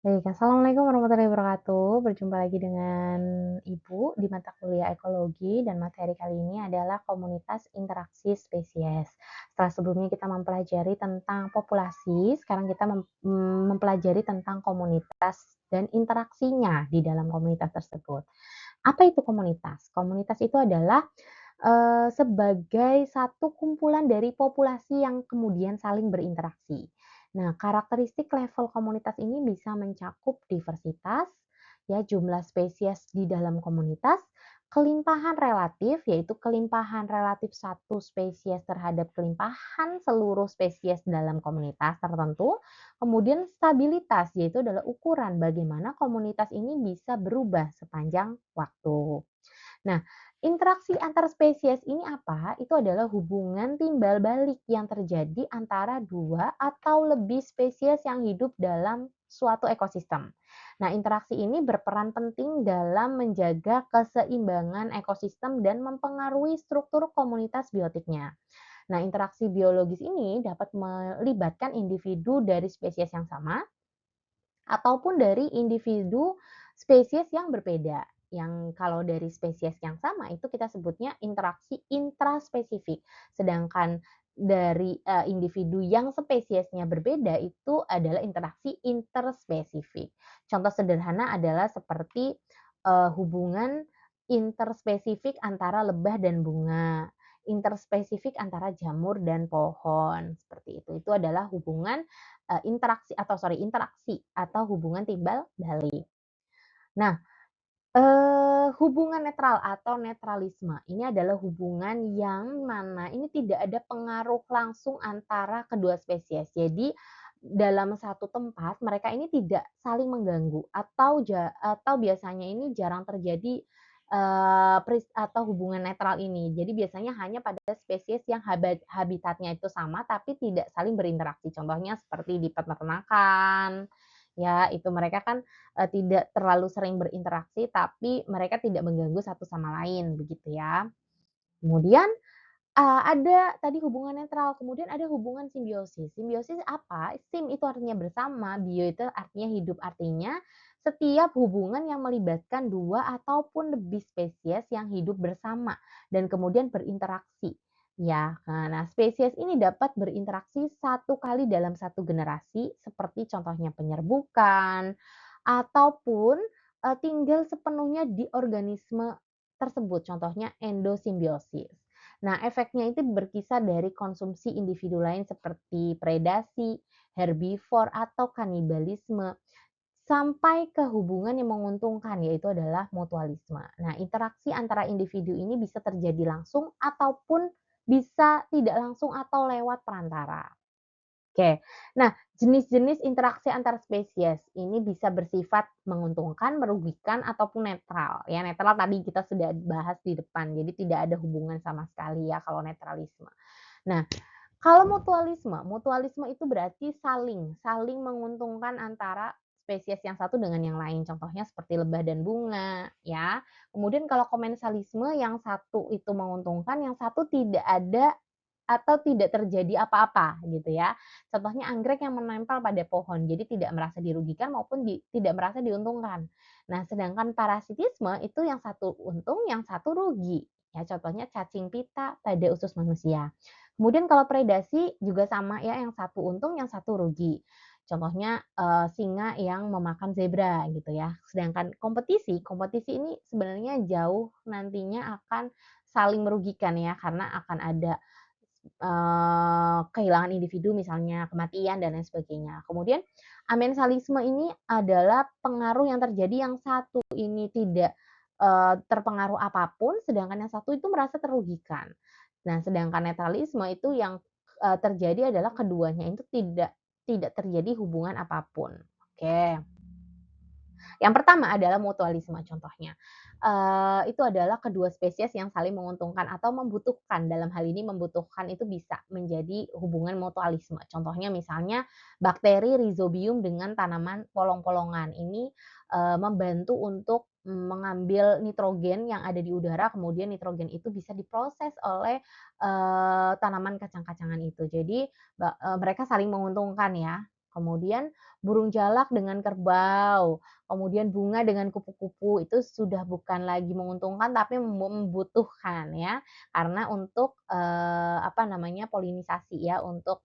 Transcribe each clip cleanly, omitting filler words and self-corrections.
Baik, assalamualaikum warahmatullahi wabarakatuh. Berjumpa lagi dengan Ibu di mata kuliah ekologi dan materi kali ini adalah komunitas interaksi spesies. Setelah sebelumnya kita mempelajari tentang populasi, sekarang kita mempelajari tentang komunitas dan interaksinya di dalam komunitas tersebut. Apa itu komunitas? Komunitas itu adalah sebagai satu kumpulan dari populasi yang kemudian saling berinteraksi. Nah, karakteristik level komunitas ini bisa mencakup diversitas, ya, jumlah spesies di dalam komunitas, kelimpahan relatif, yaitu kelimpahan relatif satu spesies terhadap kelimpahan seluruh spesies dalam komunitas tertentu, kemudian stabilitas, yaitu adalah ukuran bagaimana komunitas ini bisa berubah sepanjang waktu. Nah, interaksi antar spesies ini apa? Itu adalah hubungan timbal balik yang terjadi antara dua atau lebih spesies yang hidup dalam suatu ekosistem. Nah, interaksi ini berperan penting dalam menjaga keseimbangan ekosistem dan mempengaruhi struktur komunitas biotiknya. Nah, interaksi biologis ini dapat melibatkan individu dari spesies yang sama ataupun dari individu spesies yang berbeda. Yang kalau dari spesies yang sama itu kita sebutnya interaksi intraspesifik. Sedangkan dari individu yang spesiesnya berbeda itu adalah interaksi interspesifik. Contoh sederhana adalah seperti hubungan interspesifik antara lebah dan bunga, interspesifik antara jamur dan pohon, seperti itu. Itu adalah hubungan interaksi atau hubungan timbal balik. Nah, hubungan netral atau netralisme ini adalah hubungan yang mana ini tidak ada pengaruh langsung antara kedua spesies. Jadi dalam satu tempat mereka ini tidak saling mengganggu atau biasanya ini jarang terjadi, atau hubungan netral ini. Jadi biasanya hanya pada spesies yang habitatnya itu sama tapi tidak saling berinteraksi. Contohnya seperti di peternakan, ya itu mereka kan tidak terlalu sering berinteraksi, tapi mereka tidak mengganggu satu sama lain, begitu ya. Kemudian, ada tadi hubungan netral, kemudian ada hubungan simbiosis. Simbiosis apa? Sim itu artinya bersama, bio itu artinya hidup, artinya setiap hubungan yang melibatkan 2 ataupun lebih spesies yang hidup bersama dan kemudian berinteraksi, ya. Nah, spesies ini dapat berinteraksi satu kali dalam satu generasi, seperti contohnya penyerbukan, ataupun, tinggal sepenuhnya di organisme tersebut, contohnya endosimbiosis. Nah, efeknya itu berkisar dari konsumsi individu lain seperti predasi, herbivor, atau kanibalisme, sampai ke hubungan yang menguntungkan, yaitu adalah mutualisme. Nah, interaksi antara individu ini bisa terjadi langsung ataupun bisa tidak langsung atau lewat perantara. Oke. Nah, jenis-jenis interaksi antar spesies ini bisa bersifat menguntungkan, merugikan, ataupun netral. Ya, netral tadi kita sudah bahas di depan, jadi tidak ada hubungan sama sekali ya kalau netralisme. Nah, kalau mutualisme, mutualisme itu berarti saling saling menguntungkan antara spesies yang satu dengan yang lain. Contohnya seperti lebah dan bunga, ya. Kemudian kalau komensalisme yang satu itu menguntungkan, yang satu tidak ada atau tidak terjadi apa-apa gitu ya. Contohnya anggrek yang menempel pada pohon, jadi tidak merasa dirugikan maupun tidak merasa diuntungkan. Nah, sedangkan parasitisme itu yang satu untung, yang satu rugi. Ya, contohnya cacing pita pada usus manusia. Kemudian kalau predasi juga sama ya, yang satu untung, yang satu rugi. Contohnya, singa yang memakan zebra gitu ya. Sedangkan kompetisi, kompetisi ini sebenarnya jauh nantinya akan saling merugikan ya, karena akan ada kehilangan individu misalnya kematian dan lain sebagainya. Kemudian amensalisme ini adalah pengaruh yang terjadi yang satu ini tidak, terpengaruh apapun, sedangkan yang satu itu merasa terugikan. Nah, sedangkan netralisme itu yang, terjadi adalah keduanya itu tidak tidak terjadi hubungan apapun. Oke. Yang pertama adalah mutualisme contohnya. Itu adalah kedua spesies yang saling menguntungkan atau membutuhkan, dalam hal ini membutuhkan itu bisa menjadi hubungan mutualisme. Contohnya misalnya bakteri Rhizobium dengan tanaman polong-polongan. Ini, membantu untuk mengambil nitrogen yang ada di udara, kemudian nitrogen itu bisa diproses oleh, tanaman kacang-kacangan itu. Jadi mereka saling menguntungkan ya. kemudian burung jalak dengan kerbau, kemudian bunga dengan kupu-kupu, itu sudah bukan lagi menguntungkan tapi membutuhkan ya, karena untuk, apa namanya, polinisasi ya, untuk,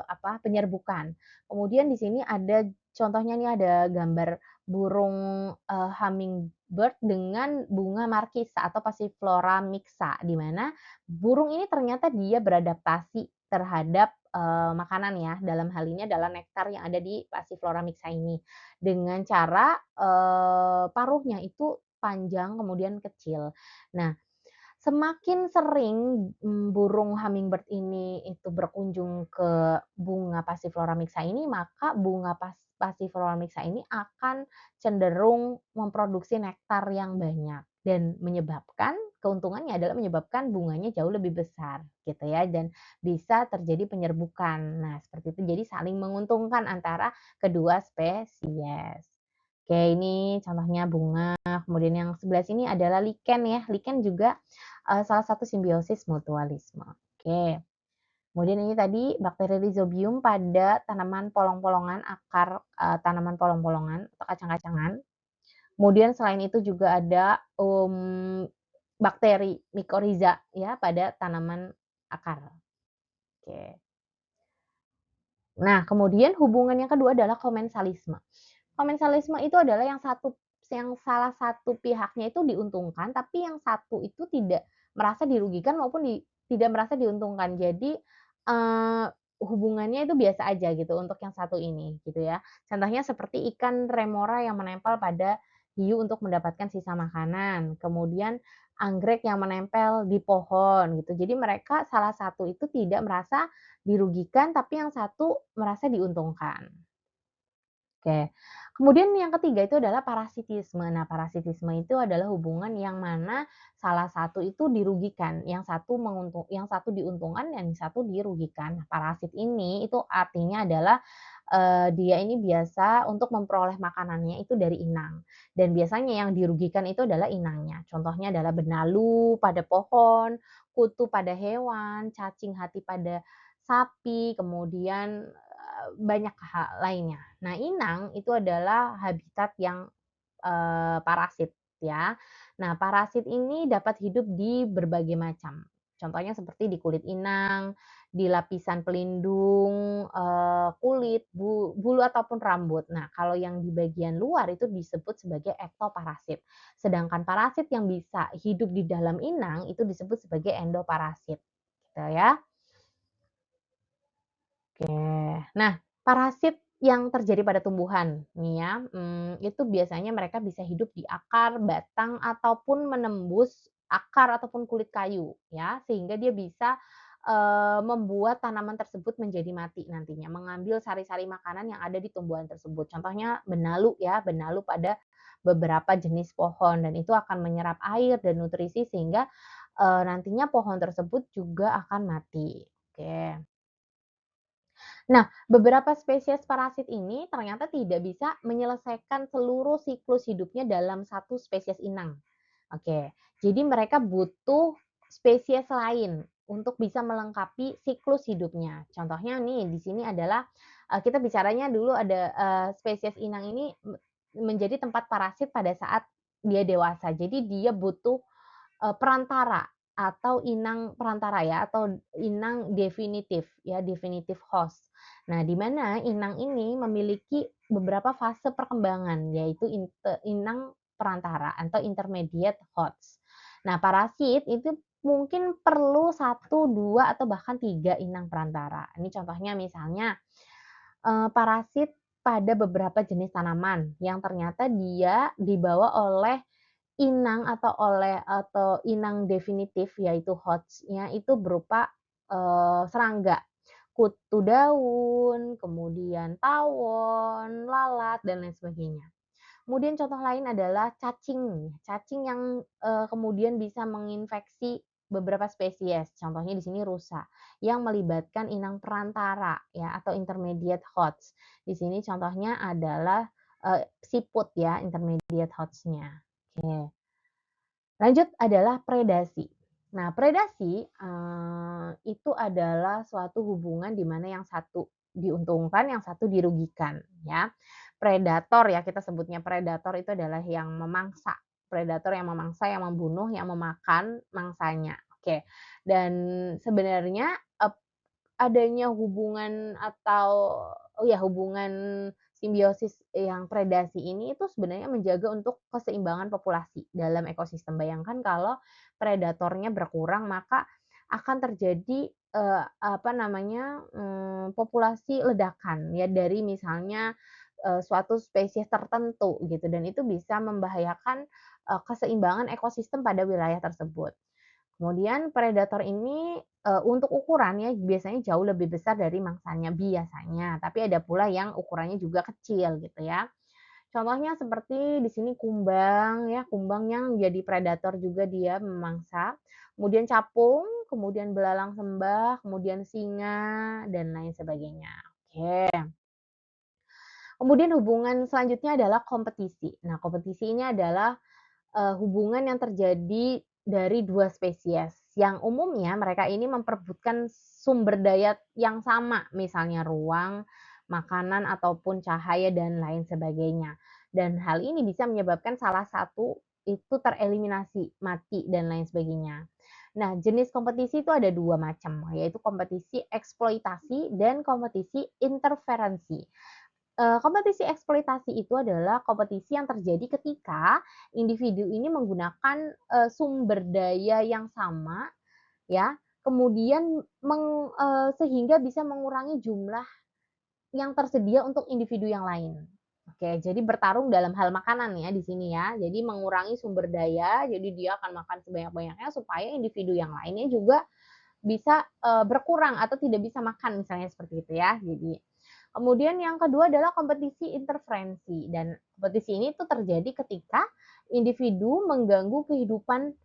apa, penyerbukan. Kemudian di sini ada contohnya nih, ada gambar burung, hummingbird dengan bunga markisa atau Passiflora mixa, di mana burung ini ternyata dia beradaptasi terhadap, makanan ya, dalam hal ini adalah nektar yang ada di Passiflora mixa ini. Dengan cara, paruhnya itu panjang kemudian kecil. Nah, semakin sering, burung hummingbird ini itu berkunjung ke bunga Passiflora mixa ini, maka bunga Passiflora mixa ini akan cenderung memproduksi nektar yang banyak dan menyebabkan keuntungannya adalah menyebabkan bunganya jauh lebih besar gitu ya, dan bisa terjadi penyerbukan. Nah, seperti itu, jadi saling menguntungkan antara kedua spesies. Oke, ini contohnya bunga, kemudian yang sebelah sini adalah lichen ya. Lichen juga salah satu simbiosis mutualisme. Oke. Kemudian ini tadi bakteri Rhizobium pada tanaman polong-polongan, akar, tanaman polong-polongan atau kacang-kacangan. Kemudian selain itu juga ada, bakteri Mycorrhiza ya pada tanaman akar. Oke. Nah, kemudian hubungan yang kedua adalah komensalisme. Komensalisme itu adalah yang salah satu pihaknya itu diuntungkan, tapi yang satu itu tidak merasa dirugikan maupun tidak merasa diuntungkan. Jadi, eee, hubungannya itu biasa aja gitu untuk yang satu ini, gitu ya. Contohnya seperti ikan remora yang menempel pada hiu untuk mendapatkan sisa makanan, kemudian anggrek yang menempel di pohon gitu. Jadi mereka salah satu itu tidak merasa dirugikan, tapi yang satu merasa diuntungkan. Oke. Kemudian yang ketiga itu adalah parasitisme. Nah, parasitisme itu adalah hubungan yang mana salah satu itu dirugikan, yang satu diuntungkan, yang satu dirugikan. Nah, parasit ini itu artinya adalah, dia ini biasa untuk memperoleh makanannya itu dari inang, dan biasanya yang dirugikan itu adalah inangnya. Contohnya adalah benalu pada pohon, kutu pada hewan, cacing hati pada sapi, kemudian, banyak hal lainnya. Nah, inang itu adalah habitat yang, parasit ya. Nah, parasit ini dapat hidup di berbagai macam. Contohnya seperti di kulit inang, di lapisan pelindung, kulit, bulu ataupun rambut. Nah, kalau yang di bagian luar itu disebut sebagai ektoparasit. Sedangkan parasit yang bisa hidup di dalam inang itu disebut sebagai endoparasit, gitu ya. Oke. Nah, parasit yang terjadi pada tumbuhan nih ya, itu biasanya mereka bisa hidup di akar, batang, ataupun menembus akar ataupun kulit kayu ya, sehingga dia bisa, membuat tanaman tersebut menjadi mati nantinya, mengambil sari-sari makanan yang ada di tumbuhan tersebut. Contohnya benalu ya, benalu pada beberapa jenis pohon dan itu akan menyerap air dan nutrisi sehingga, nantinya pohon tersebut juga akan mati. Oke. Nah, beberapa spesies parasit ini ternyata tidak bisa menyelesaikan seluruh siklus hidupnya dalam satu spesies inang. Oke, jadi mereka butuh spesies lain untuk bisa melengkapi siklus hidupnya. Contohnya nih di sini adalah, kita bicaranya dulu ada, spesies inang ini menjadi tempat parasit pada saat dia dewasa. Jadi dia butuh perantara atau inang perantara ya, atau inang definitif ya, definitive host. Nah, di mana inang ini memiliki beberapa fase perkembangan, yaitu inang perantara atau intermediate host. Nah, parasit itu mungkin perlu satu 2 atau bahkan 3 inang perantara. Ini contohnya misalnya, parasit pada beberapa jenis tanaman yang ternyata dia dibawa oleh atau inang definitif, yaitu host-nya itu berupa, serangga, kutu daun, kemudian tawon, lalat, dan lain sebagainya. Kemudian contoh lain adalah cacing, cacing yang, kemudian bisa menginfeksi beberapa spesies, contohnya di sini rusa, yang melibatkan inang perantara ya atau intermediate host. Di sini contohnya adalah, siput ya intermediate host-nya. Oke. Lanjut adalah predasi. Nah, predasi, itu adalah suatu hubungan di mana yang satu diuntungkan, yang satu dirugikan ya. Predator ya, kita sebutnya predator itu adalah yang memangsa. Predator yang memangsa, yang membunuh, yang memakan mangsanya. Oke. Dan sebenarnya, adanya hubungan atau ya hubungan simbiosis yang predasi ini itu sebenarnya menjaga untuk keseimbangan populasi dalam ekosistem. Bayangkan kalau predatornya berkurang, maka akan terjadi, apa namanya, populasi ledakan ya dari misalnya, suatu spesies tertentu gitu, dan itu bisa membahayakan, keseimbangan ekosistem pada wilayah tersebut. Kemudian predator ini, untuk ukurannya biasanya jauh lebih besar dari mangsanya biasanya, tapi ada pula yang ukurannya juga kecil gitu ya. Contohnya seperti di sini kumbang ya, kumbang yang jadi predator juga dia memangsa, kemudian capung, kemudian belalang sembah, kemudian singa, dan lain sebagainya. Oke. Kemudian hubungan selanjutnya adalah kompetisi. Nah, kompetisi ini adalah hubungan yang terjadi dari 2 spesies, yang umumnya mereka ini memperebutkan sumber daya yang sama, misalnya ruang, makanan, ataupun cahaya, dan lain sebagainya. Dan hal ini bisa menyebabkan salah satu itu tereliminasi, mati, dan lain sebagainya. Nah, jenis kompetisi itu ada 2 macam, yaitu kompetisi eksploitasi dan kompetisi interferensi. Kompetisi eksploitasi itu adalah kompetisi yang terjadi ketika individu ini menggunakan, sumber daya yang sama ya, kemudian sehingga bisa mengurangi jumlah yang tersedia untuk individu yang lain. Oke, jadi bertarung dalam hal makanan ya di sini ya. Jadi mengurangi sumber daya, jadi dia akan makan sebanyak-banyaknya supaya individu yang lainnya juga bisa, berkurang atau tidak bisa makan misalnya seperti itu ya. Jadi kemudian yang kedua adalah kompetisi interferensi, dan kompetisi ini tuh terjadi ketika individu mengganggu kehidupan,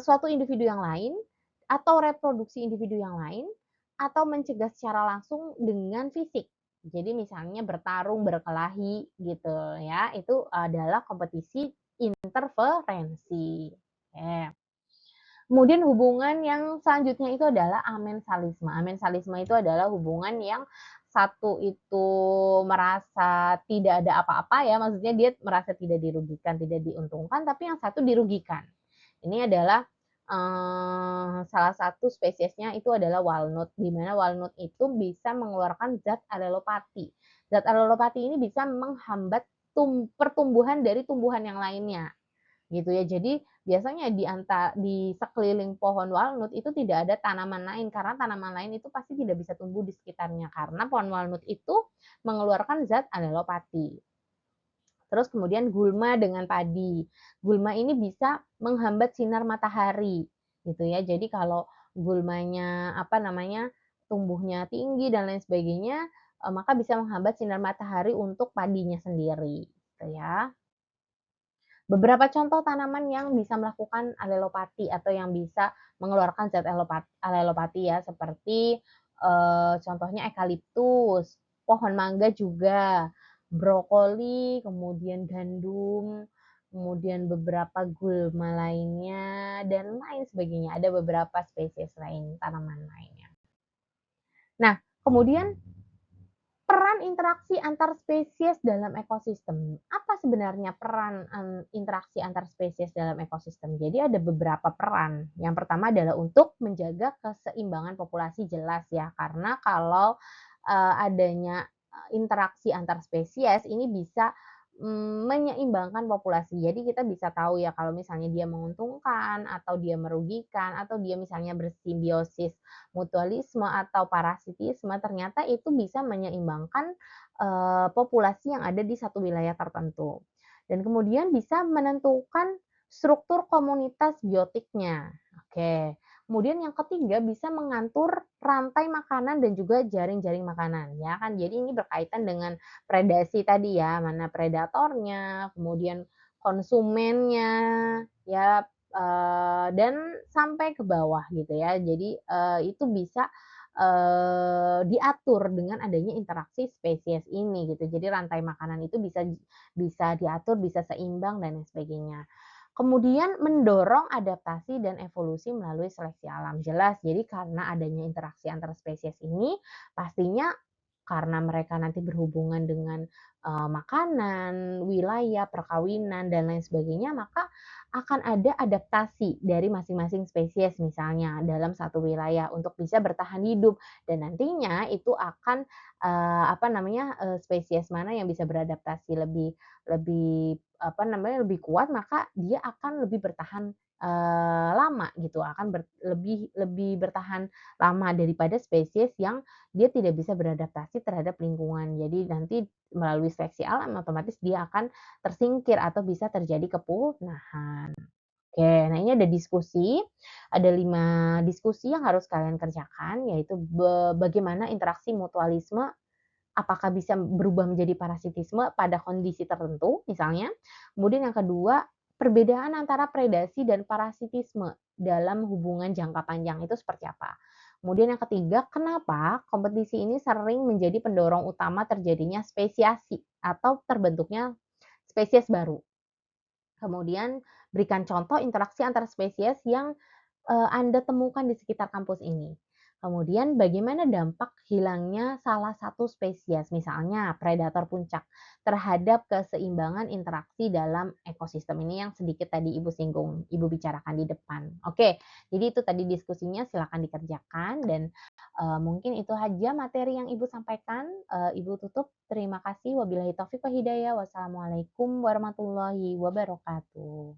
suatu individu yang lain, atau reproduksi individu yang lain, atau mencegah secara langsung dengan fisik. Jadi misalnya bertarung, berkelahi gitu ya, itu adalah kompetisi interferensi. Oke. Kemudian hubungan yang selanjutnya itu adalah amensalisme. Amensalisme itu adalah hubungan yang satu itu merasa tidak ada apa-apa ya, maksudnya dia merasa tidak dirugikan, tidak diuntungkan, tapi yang satu dirugikan. Ini adalah, salah satu spesiesnya itu adalah walnut, di mana walnut itu bisa mengeluarkan zat alelopati. Zat alelopati ini bisa menghambat pertumbuhan dari tumbuhan yang lainnya. Gitu ya. Jadi biasanya di sekeliling pohon walnut itu tidak ada tanaman lain, karena tanaman lain itu pasti tidak bisa tumbuh di sekitarnya, karena pohon walnut itu mengeluarkan zat alelopati. Terus kemudian gulma dengan padi. Gulma ini bisa menghambat sinar matahari, gitu ya. Jadi kalau gulmanya, apa namanya, tumbuhnya tinggi dan lain sebagainya, maka bisa menghambat sinar matahari untuk padinya sendiri, gitu ya. Beberapa contoh tanaman yang bisa melakukan alelopati atau yang bisa mengeluarkan zat alelopati ya, seperti, contohnya eukaliptus, pohon mangga juga, brokoli, kemudian gandum, kemudian beberapa gulma lainnya, dan lain sebagainya. Ada beberapa spesies lain, tanaman lainnya. Nah, kemudian peran interaksi antar spesies dalam ekosistem. Apa sebenarnya peran, interaksi antar spesies dalam ekosistem? Jadi ada beberapa peran. Yang pertama adalah untuk menjaga keseimbangan populasi, jelas ya, karena kalau, adanya, interaksi antar spesies ini bisa, menyeimbangkan populasi. Jadi kita bisa tahu ya kalau misalnya dia menguntungkan atau dia merugikan atau dia misalnya bersimbiosis mutualisme atau parasitisme, ternyata itu bisa menyeimbangkan, populasi yang ada di satu wilayah tertentu. Dan kemudian bisa menentukan struktur komunitas biotiknya. Oke. Kemudian yang ketiga bisa mengatur rantai makanan dan juga jaring-jaring makanan, ya kan. Jadi ini berkaitan dengan predasi tadi ya, mana predatornya, kemudian konsumennya, ya, dan sampai ke bawah gitu ya. Jadi, itu bisa, diatur dengan adanya interaksi spesies ini gitu. Jadi rantai makanan itu bisa bisa diatur, bisa seimbang dan lain sebagainya. Kemudian mendorong adaptasi dan evolusi melalui seleksi alam. Jelas, jadi karena adanya interaksi antar spesies ini, pastinya karena mereka nanti berhubungan dengan, makanan, wilayah, perkawinan, dan lain sebagainya, maka akan ada adaptasi dari masing-masing spesies misalnya dalam satu wilayah untuk bisa bertahan hidup dan nantinya itu akan, apa namanya, spesies mana yang bisa beradaptasi lebih lebih, apa namanya, lebih kuat, maka dia akan lebih bertahan, lama gitu, akan lebih lebih bertahan lama daripada spesies yang dia tidak bisa beradaptasi terhadap lingkungan. Jadi nanti melalui seleksi alam otomatis dia akan tersingkir atau bisa terjadi kepunahan. Oke, nah ini ada 5 diskusi yang harus kalian kerjakan, yaitu bagaimana interaksi mutualisme, apakah bisa berubah menjadi parasitisme pada kondisi tertentu misalnya. Kemudian yang kedua, perbedaan antara predasi dan parasitisme dalam hubungan jangka panjang itu seperti apa. Kemudian yang ketiga, kenapa kompetisi ini sering menjadi pendorong utama terjadinya spesiasi atau terbentuknya spesies baru. Kemudian berikan contoh interaksi antar spesies yang, Anda temukan di sekitar kampus ini. Kemudian bagaimana dampak hilangnya salah satu spesies, misalnya predator puncak, terhadap keseimbangan interaksi dalam ekosistem ini yang sedikit tadi Ibu singgung, Ibu bicarakan di depan. Oke, jadi itu tadi diskusinya silakan dikerjakan dan, mungkin itu aja materi yang Ibu sampaikan, Ibu tutup. Terima kasih, wabillahi taufiq wal hidayah. Wassalamualaikum warahmatullahi wabarakatuh.